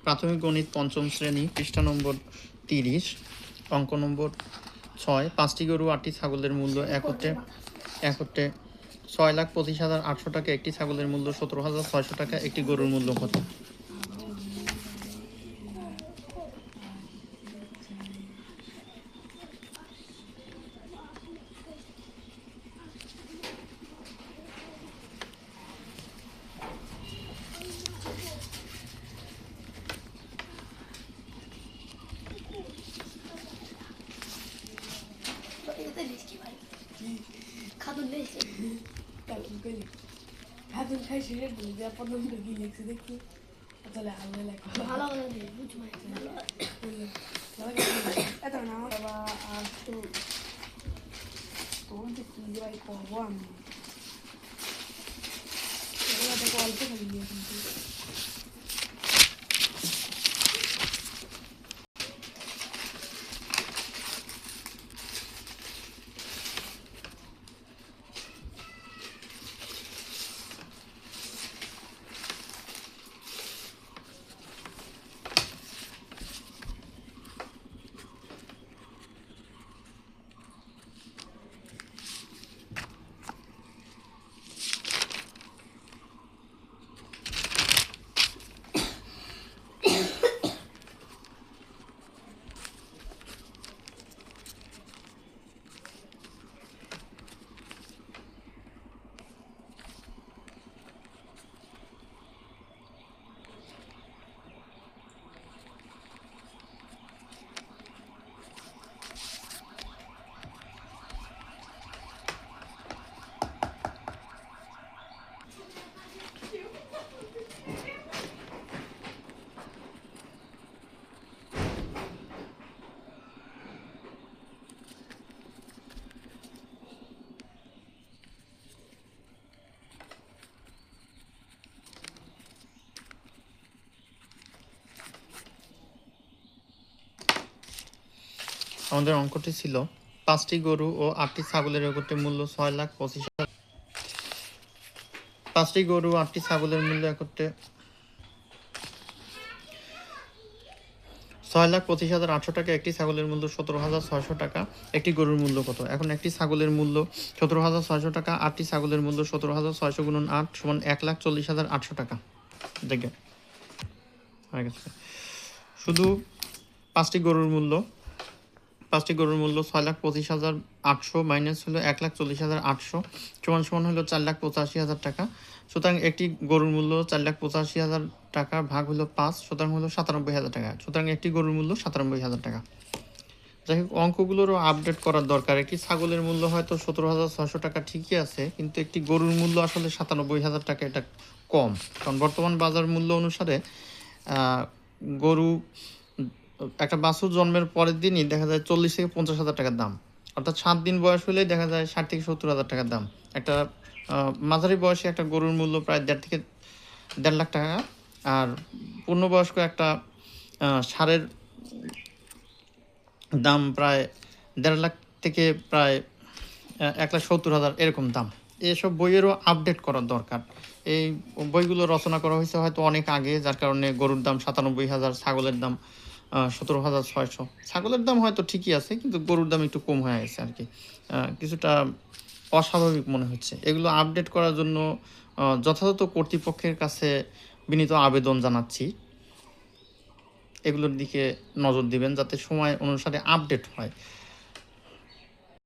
প্রাথমিক গণিত পঞ্চম শ্রেণী, পৃষ্ঠা নম্বর 30, অঙ্ক নম্বর 6। 5টি গরু 8টি ছাগলের মূল্য এক হতে 6,25,800 টাকা। একটি ছাগলের মূল্য 17,600 টাকা। একটি গরুর মূল্য কত? খাতুন খাই শেষে বলে দেওয়া প্রথম কি লিখছে দেখি তাহলে আলো লেখা ভালো এত না বাবা আর তো তোর যে কি যাই করবো আমি অল্প খালি দিয়ে কিন্তু আমাদের অঙ্কটি ছিল 5টি গরু ও 8টি ছাগলের একত্রে মূল্য 6,25,000। 5টি গরু 8টি ছাগলের মূল্য একত্রে 6,25,800 টাকা। একটি ছাগলের মূল্য 17,600 টাকা। একটি গরুর মূল্য কত? এখন একটি ছাগলের মূল্য 17,600 টাকা, 8টি ছাগলের মূল্য 17,600 গুণন 8 সমান 1,40,800 টাকা। দেখে হয়ে গেছে। শুধু 5টি গরুর মূল্য 6,25,800 মাইনাস হলো 1,40,800 সমান হলো 4,85,000 টাকা। সুতরাং একটি গরুর মূল্য 4,85,000 টাকা ভাগ হলো 5, সুতরাং হলো 97,000 টাকা। সুতরাং একটি গরুর মূল্য 97,000 টাকা। যাই হোক, অঙ্কগুলোরও আপডেট করার দরকার। একটি ছাগলের মূল্য হয়তো 17,600 টাকা ঠিকই আছে, কিন্তু একটি গরুর মূল্য আসলে 97,000 টাকা, এটা কম। কারণ বর্তমান বাজার মূল্য অনুসারে গরু একটা বাছুর জন্মের পরের দিনই দেখা যায় 40 থেকে 50,000 টাকার দাম, অর্থাৎ 7 দিন বয়স হলেই দেখা যায় 60 থেকে 70,000 টাকার দাম। একটা মাঝারি বয়সে একটা গরুর মূল্য প্রায় 1.5 থেকে 1.5 লাখ টাকা, আর পূর্ণবয়স্ক একটা ষাঁড়ের দাম প্রায় 1.5 লাখ থেকে প্রায় 1,70,000 এরকম দাম। এসব বইয়েরও আপডেট করার দরকার। এই বইগুলো রচনা করা হয়েছে হয়তো অনেক আগে, যার কারণে গরুর দাম 97,000, ছাগলের দাম 17,600। ছাগলের দাম হয়তো ঠিকই আছে, কিন্তু গরুর দাম একটু কম হয়ে গেছে আর কি, কিছুটা অস্বাভাবিক মনে হচ্ছে। এগুলো আপডেট করার জন্য যথাযথ কর্তৃপক্ষের কাছে বিনীত আবেদন জানাচ্ছি, এগুলোর দিকে নজর দিবেন যাতে সময় অনুসারে আপডেট হয়।